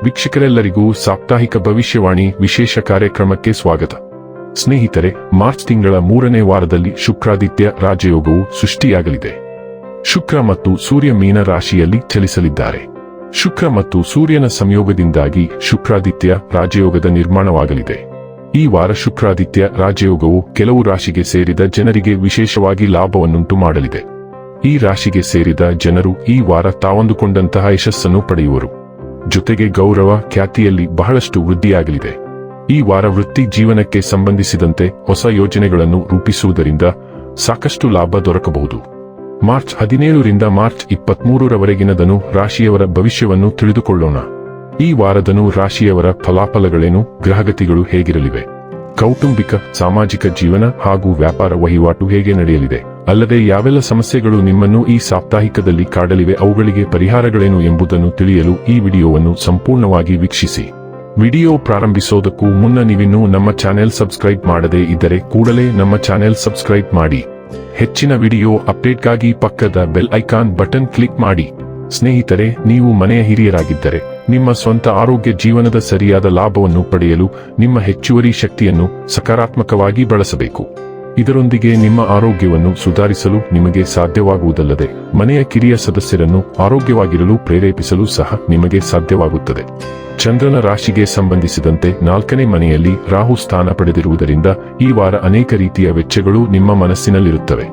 ವೀಕ್ಷಕರೆಲ್ಲರಿಗೂ ಸಾಪ್ತಾಹಿಕ ಭವಿಷ್ಯವಾಣಿ ವಿಶೇಷ ಕಾರ್ಯಕ್ರಮಕ್ಕೆ ಸ್ವಾಗತ. ಸ್ನೇಹಿತರೆ, ಮಾರ್ಚ್ ತಿಂಗಳ 3ನೇ ವಾರದಲ್ಲಿ ಶುಕ್ರಾದಿತ್ಯ ರಾಜಯೋಗವು ಸೃಷ್ಟಿಯಾಗಲಿದೆ. ಶುಕ್ರ ಮತ್ತು ಸೂರ್ಯ ಮೀನ ರಾಶಿಯಲ್ಲಿ ಚಲಿಸಲಿದ್ದಾರೆ. ಶುಕ್ರ ಮತ್ತು ಸೂರ್ಯನ ಸಂಯೋಗದಿಂದಾಗಿ ಶುಕ್ರಾದಿತ್ಯ ರಾಜಯೋಗದ ನಿರ್ಮಾಣವಾಗಲಿದೆ. ಈ ವಾರ ಶುಕ್ರಾದಿತ್ಯ ರಾಜಯೋಗವು ಕೆಲವು ರಾಶಿಗೆ ಸೇರಿದ ಜನರಿಗೆ ವಿಶೇಷವಾಗಿ ಲಾಭವನ್ನುಂಟು ಮಾಡಲಿದೆ. ಈ ರಾಶಿಗೆ ಸೇರಿದ ಜನರು ಈ ವಾರ ತಾವಂದುಕೊಂಡಂತಹ ಯಶಸ್ಸನ್ನು ಪಡೆಯುವರು. ಜೊತೆಗೆ ಗೌರವ ಖ್ಯಾತಿಯಲ್ಲಿ ಬಹಳಷ್ಟು ವೃದ್ಧಿಯಾಗಲಿದೆ. ಈ ವಾರ ವೃತ್ತಿ ಜೀವನಕ್ಕೆ ಸಂಬಂಧಿಸಿದಂತೆ ಹೊಸ ಯೋಜನೆಗಳನ್ನು ರೂಪಿಸುವುದರಿಂದ ಸಾಕಷ್ಟು ಲಾಭ ದೊರಕಬಹುದು. ಮಾರ್ಚ್ 17ರಿಂದ ಮಾರ್ಚ್ 23ರವರೆಗಿನ ಧನು ರಾಶಿಯವರ ಭವಿಷ್ಯವನ್ನು ತಿಳಿದುಕೊಳ್ಳೋಣ. ಈ ವಾರದನು ರಾಶಿಯವರ ಫಲಾಫಲಗಳೇನು, ಗ್ರಹಗತಿಗಳು ಹೇಗಿರಲಿವೆ, ಕೌಟುಂಬಿಕ ಸಾಮಾಜಿಕ ಜೀವನ ಹಾಗೂ ವ್ಯಾಪಾರ ವಹಿವಾಟು ಹೇಗೆ ನಡೆಯಲಿದೆ, ಅಲ್ಲದೆ ಯಾವೆಲ್ಲ ಸಮಸ್ಯೆಗಳು ನಿಮ್ಮನ್ನು ಈ ಸಾಪ್ತಾಹಿಕದಲ್ಲಿ ಕಾಡಲಿವೆ, ಅವುಗಳಿಗೆ ಪರಿಹಾರಗಳೇನು ಎಂಬುದನ್ನು ತಿಳಿಯಲು ಈ ವಿಡಿಯೋವನ್ನು ಸಂಪೂರ್ಣವಾಗಿ ವೀಕ್ಷಿಸಿ. ವಿಡಿಯೋ ಪ್ರಾರಂಭಿಸೋದಕ್ಕೂ ಮುನ್ನ ನೀವಿನ್ನೂ ನಮ್ಮ ಚಾನೆಲ್ ಸಬ್ಸ್ಕ್ರೈಬ್ ಮಾಡದೇ ಇದ್ದರೆ ಕೂಡಲೇ ನಮ್ಮ ಚಾನೆಲ್ ಸಬ್ಸ್ಕ್ರೈಬ್ ಮಾಡಿ. ಹೆಚ್ಚಿನ ವಿಡಿಯೋ ಅಪ್ಡೇಟ್ಗಾಗಿ ಪಕ್ಕದ ಬೆಲ್ ಐಕಾನ್ ಬಟನ್ ಕ್ಲಿಕ್ ಮಾಡಿ. ಸ್ನೇಹಿತರೆ, ನೀವು ಮನೆಯ ಹಿರಿಯರಾಗಿದ್ದರೆ ನಿಮ್ಮ ಸ್ವಂತ ಆರೋಗ್ಯ ಜೀವನದ ಸರಿಯಾದ ಲಾಭವನ್ನು ಪಡೆಯಲು ನಿಮ್ಮ ಹೆಚ್ಚುವರಿ ಶಕ್ತಿಯನ್ನು ಸಕಾರಾತ್ಮಕವಾಗಿ ಬಳಸಬೇಕು. ಇದರೊಂದಿಗೆ ನಿಮ್ಮ ಆರೋಗ್ಯವನ್ನು ಸುಧಾರಿಸಲು ನಿಮಗೆ ಸಾಧ್ಯವಾಗುವುದಲ್ಲದೆ ಮನೆಯ ಕಿರಿಯ ಸದಸ್ಯರನ್ನು ಆರೋಗ್ಯವಾಗಿರಲು ಪ್ರೇರೇಪಿಸಲು ಸಹ ನಿಮಗೆ ಸಾಧ್ಯವಾಗುತ್ತದೆ. ಚಂದ್ರನ ರಾಶಿಗೆ ಸಂಬಂಧಿಸಿದಂತೆ 4ನೇ ಮನೆಯಲ್ಲಿ ರಾಹು ಸ್ಥಾನ ಪಡೆದಿರುವುದರಿಂದ ಈ ವಾರ ಅನೇಕ ರೀತಿಯ ವೆಚ್ಚಗಳು ನಿಮ್ಮ ಮನಸ್ಸಿನಲ್ಲಿರುತ್ತವೆ.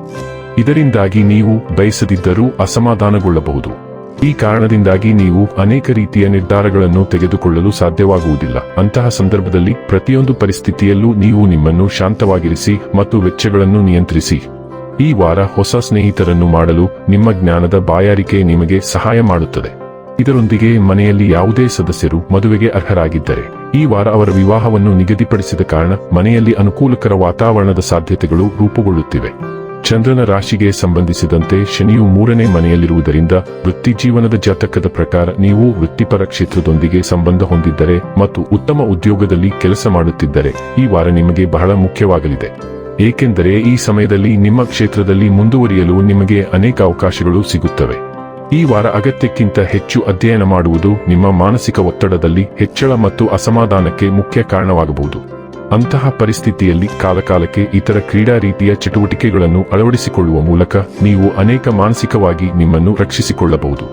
ಇದರಿಂದಾಗಿ ನೀವು ಬಯಸದಿದ್ದರೂ ಅಸಮಾಧಾನಗೊಳ್ಳಬಹುದು. ಈ ಕಾರಣದಿಂದಾಗಿ ನೀವು ಅನೇಕ ರೀತಿಯ ನಿರ್ಧಾರಗಳನ್ನು ತೆಗೆದುಕೊಳ್ಳಲು ಸಾಧ್ಯವಾಗುವುದಿಲ್ಲ. ಅಂತಹ ಸಂದರ್ಭದಲ್ಲಿ ಪ್ರತಿಯೊಂದು ಪರಿಸ್ಥಿತಿಯಲ್ಲೂ ನೀವು ನಿಮ್ಮನ್ನು ಶಾಂತವಾಗಿರಿಸಿ ಮತ್ತು ವೆಚ್ಚಗಳನ್ನು ನಿಯಂತ್ರಿಸಿ. ಈ ವಾರ ಹೊಸ ಸ್ನೇಹಿತರನ್ನು ಮಾಡಲು ನಿಮ್ಮ ಜ್ಞಾನದ ಬಾಯಾರಿಕೆ ನಿಮಗೆ ಸಹಾಯ ಮಾಡುತ್ತದೆ. ಇದರೊಂದಿಗೆ ಮನೆಯಲ್ಲಿ ಯಾವುದೇ ಸದಸ್ಯರು ಮದುವೆಗೆ ಅರ್ಹರಾಗಿದ್ದರೆ ಈ ವಾರ ಅವರ ವಿವಾಹವನ್ನು ನಿಗದಿಪಡಿಸಿದ ಕಾರಣ ಮನೆಯಲ್ಲಿ ಅನುಕೂಲಕರ ವಾತಾವರಣದ ಸಾಧ್ಯತೆಗಳು ರೂಪುಗೊಳ್ಳುತ್ತಿವೆ. ಚಂದ್ರನ ರಾಶಿಗೆ ಸಂಬಂಧಿಸಿದಂತೆ ಶನಿಯು 3ನೇ ಮನೆಯಲ್ಲಿರುವುದರಿಂದ ವೃತ್ತಿ ಜೀವನದ ಜಾತಕದ ಪ್ರಕಾರ ನೀವು ವೃತ್ತಿಪರ ಕ್ಷೇತ್ರದೊಂದಿಗೆ ಸಂಬಂಧ ಹೊಂದಿದ್ದರೆ ಮತ್ತು ಉತ್ತಮ ಉದ್ಯೋಗದಲ್ಲಿ ಕೆಲಸ ಮಾಡುತ್ತಿದ್ದರೆ ಈ ವಾರ ನಿಮಗೆ ಬಹಳ ಮುಖ್ಯವಾಗಲಿದೆ. ಏಕೆಂದರೆ ಈ ಸಮಯದಲ್ಲಿ ನಿಮ್ಮ ಕ್ಷೇತ್ರದಲ್ಲಿ ಮುಂದುವರಿಯಲು ನಿಮಗೆ ಅನೇಕ ಅವಕಾಶಗಳು ಸಿಗುತ್ತವೆ. ಈ ವಾರ ಅಗತ್ಯಕ್ಕಿಂತ ಹೆಚ್ಚು ಅಧ್ಯಯನ ಮಾಡುವುದು ನಿಮ್ಮ ಮಾನಸಿಕ ಒತ್ತಡದಲ್ಲಿ ಹೆಚ್ಚಳ ಮತ್ತು ಅಸಮಾಧಾನಕ್ಕೆ ಮುಖ್ಯ ಕಾರಣವಾಗಬಹುದು. ಅಂತಹ ಪರಿಸ್ಥಿತಿಯಲ್ಲಿ ಕಾಲಕಾಲಕ್ಕೆ ಇತರ ಕ್ರೀಡಾ ರೀತಿಯ ಚಟುವಟಿಕೆಗಳನ್ನು ಅಳವಡಿಸಿಕೊಳ್ಳುವ ಮೂಲಕ ನೀವು ಅನೇಕ ಮಾನಸಿಕವಾಗಿ ನಿಮ್ಮನ್ನು ರಕ್ಷಿಸಿಕೊಳ್ಳಬಹುದು.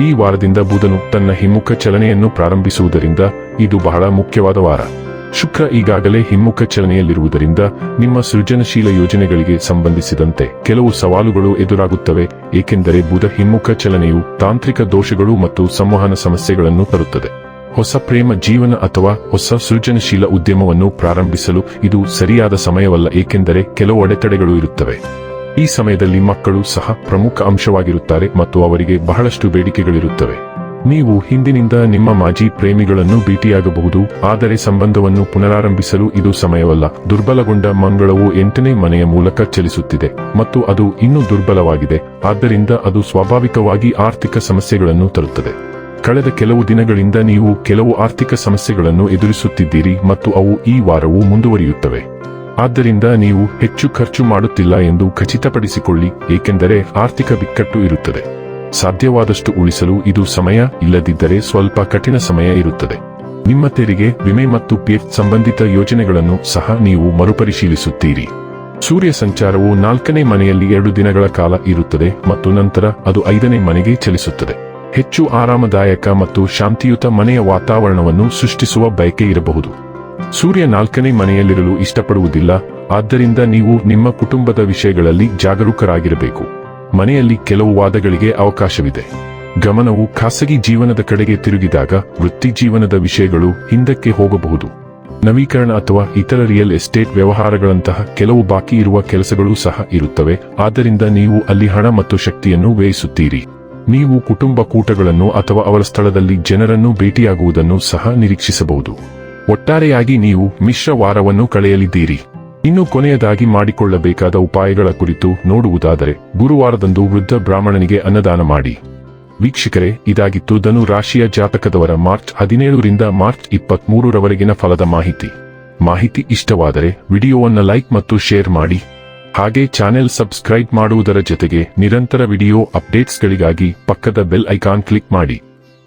ಈ ವಾರದಿಂದ ಬುಧನು ತನ್ನ ಹಿಮ್ಮುಖ ಚಲನೆಯನ್ನು ಪ್ರಾರಂಭಿಸುವುದರಿಂದ ಇದು ಬಹಳ ಮುಖ್ಯವಾದ ವಾರ. ಶುಕ್ರ ಈಗಾಗಲೇ ಹಿಮ್ಮುಖ ಚಲನೆಯಲ್ಲಿರುವುದರಿಂದ ನಿಮ್ಮ ಸೃಜನಶೀಲ ಯೋಜನೆಗಳಿಗೆ ಸಂಬಂಧಿಸಿದಂತೆ ಕೆಲವು ಸವಾಲುಗಳು ಎದುರಾಗುತ್ತವೆ. ಏಕೆಂದರೆ ಬುಧ ಹಿಮ್ಮುಖ ಚಲನೆಯು ತಾಂತ್ರಿಕ ದೋಷಗಳು ಮತ್ತು ಸಂವಹನ ಸಮಸ್ಯೆಗಳನ್ನು ತರುತ್ತದೆ. ಹೊಸ ಪ್ರೇಮ ಜೀವನ ಅಥವಾ ಹೊಸ ಸೃಜನಶೀಲ ಉದ್ಯಮವನ್ನು ಪ್ರಾರಂಭಿಸಲು ಇದು ಸರಿಯಾದ ಸಮಯವಲ್ಲ, ಏಕೆಂದರೆ ಕೆಲವು ಅಡೆತಡೆಗಳು ಇರುತ್ತವೆ. ಈ ಸಮಯದಲ್ಲಿ ಮಕ್ಕಳು ಸಹ ಪ್ರಮುಖ ಅಂಶವಾಗಿರುತ್ತಾರೆ ಮತ್ತು ಅವರಿಗೆ ಬಹಳಷ್ಟು ಬೇಡಿಕೆಗಳಿರುತ್ತವೆ. ನೀವು ಹಿಂದಿನಿಂದ ನಿಮ್ಮ ಮಾಜಿ ಪ್ರೇಮಿಗಳನ್ನು ಭೇಟಿಯಾಗಬಹುದು, ಆದರೆ ಸಂಬಂಧವನ್ನು ಪುನರಾರಂಭಿಸಲು ಇದು ಸಮಯವಲ್ಲ. ದುರ್ಬಲಗೊಂಡ ಮಂಗಳವು 8ನೇ ಮನೆಯ ಮೂಲಕ ಚಲಿಸುತ್ತಿದೆ ಮತ್ತು ಅದು ಇನ್ನೂ ದುರ್ಬಲವಾಗಿದೆ, ಆದ್ದರಿಂದ ಅದು ಸ್ವಾಭಾವಿಕವಾಗಿ ಆರ್ಥಿಕ ಸಮಸ್ಯೆಗಳನ್ನು ತರುತ್ತದೆ. ಕಳೆದ ಕೆಲವು ದಿನಗಳಿಂದ ನೀವು ಕೆಲವು ಆರ್ಥಿಕ ಸಮಸ್ಯೆಗಳನ್ನು ಎದುರಿಸುತ್ತಿದ್ದೀರಿ ಮತ್ತು ಅವು ಈ ವಾರವೂ ಮುಂದುವರಿಯುತ್ತವೆ. ಆದ್ದರಿಂದ ನೀವು ಹೆಚ್ಚು ಖರ್ಚು ಮಾಡುತ್ತಿಲ್ಲ ಎಂದು ಖಚಿತಪಡಿಸಿಕೊಳ್ಳಿ, ಏಕೆಂದರೆ ಆರ್ಥಿಕ ಬಿಕ್ಕಟ್ಟು ಇರುತ್ತದೆ. ಸಾಧ್ಯವಾದಷ್ಟು ಉಳಿಸಲು ಇದು ಸಮಯ, ಇಲ್ಲದಿದ್ದರೆ ಸ್ವಲ್ಪ ಕಠಿಣ ಸಮಯ ಇರುತ್ತದೆ. ನಿಮ್ಮ ತೆರಿಗೆ, ವಿಮೆ ಮತ್ತು ಪಿಎಫ್ ಸಂಬಂಧಿತ ಯೋಜನೆಗಳನ್ನು ಸಹ ನೀವು ಮರುಪರಿಶೀಲಿಸುತ್ತೀರಿ. ಸೂರ್ಯ ಸಂಚಾರವು 4ನೇ ಮನೆಯಲ್ಲಿ 2 ದಿನಗಳ ಕಾಲ ಇರುತ್ತದೆ ಮತ್ತು ನಂತರ ಅದು 5ನೇ ಮನೆಗೆ ಚಲಿಸುತ್ತದೆ. ಹೆಚ್ಚು ಆರಾಮದಾಯಕ ಮತ್ತು ಶಾಂತಿಯುತ ಮನೆಯ ವಾತಾವರಣವನ್ನು ಸೃಷ್ಟಿಸುವ ಬಯಕೆ ಇರಬಹುದು. ಸೂರ್ಯ 4ನೇ ಮನೆಯಲ್ಲಿರಲು ಇಷ್ಟಪಡುವುದಿಲ್ಲ, ಆದ್ದರಿಂದ ನೀವು ನಿಮ್ಮ ಕುಟುಂಬದ ವಿಷಯಗಳಲ್ಲಿ ಜಾಗರೂಕರಾಗಿರಬೇಕು. ಮನೆಯಲ್ಲಿ ಕೆಲವು ವಾದಗಳಿಗೆ ಅವಕಾಶವಿದೆ. ಗಮನವು ಖಾಸಗಿ ಜೀವನದ ಕಡೆಗೆ ತಿರುಗಿದಾಗ ವೃತ್ತಿ ಜೀವನದ ವಿಷಯಗಳು ಹಿಂದಕ್ಕೆ ಹೋಗಬಹುದು. ನವೀಕರಣ ಅಥವಾ ಇತರ ರಿಯಲ್ ಎಸ್ಟೇಟ್ ವ್ಯವಹಾರಗಳಂತಹ ಕೆಲವು ಬಾಕಿ ಇರುವ ಕೆಲಸಗಳು ಸಹ ಇರುತ್ತವೆ, ಆದ್ದರಿಂದ ನೀವು ಅಲ್ಲಿ ಹಣ ಮತ್ತು ಶಕ್ತಿಯನ್ನು ವ್ಯಯಿಸುತ್ತೀರಿ. ನೀವು ಕುಟುಂಬ ಕೂಟಗಳನ್ನು ಅಥವಾ ಅವರ ಸ್ಥಳದಲ್ಲಿ ಜನರನ್ನು ಭೇಟಿಯಾಗುವುದನ್ನು ಸಹ ನಿರೀಕ್ಷಿಸಬಹುದು. ಒಟ್ಟಾರೆಯಾಗಿ ನೀವು ಮಿಶ್ರ ವಾರವನ್ನು ಕಳೆಯಲಿದ್ದೀರಿ. ಇನ್ನು ಕೊನೆಯದಾಗಿ ಮಾಡಿಕೊಳ್ಳಬೇಕಾದ ಉಪಾಯಗಳ ಕುರಿತು ನೋಡುವುದಾದರೆ ಗುರುವಾರದಂದು ವೃದ್ಧ ಬ್ರಾಹ್ಮಣನಿಗೆ ಅನ್ನದಾನ ಮಾಡಿ. ವೀಕ್ಷಕರೇ, ಇದಾಗಿತ್ತು ಧನು ರಾಶಿಯ ಜಾತಕದವರ ಮಾರ್ಚ್ 17ರಿಂದ ಮಾರ್ಚ್ 23ರವರೆಗಿನ ಫಲದ ಮಾಹಿತಿ ಇಷ್ಟವಾದರೆ ವಿಡಿಯೋವನ್ನು ಲೈಕ್ ಮತ್ತು ಶೇರ್ ಮಾಡಿ. ಹಾಗೆ ಚಾನೆಲ್ ಸಬ್ಸ್ಕ್ರೈಬ್ ಮಾಡುವುದರ ಜೊತೆಗೆ ನಿರಂತರ ವಿಡಿಯೋ ಅಪ್ಡೇಟ್ಸ್ಗಳಿಗಾಗಿ ಪಕ್ಕದ ಬೆಲ್ ಐಕಾನ್ ಕ್ಲಿಕ್ ಮಾಡಿ.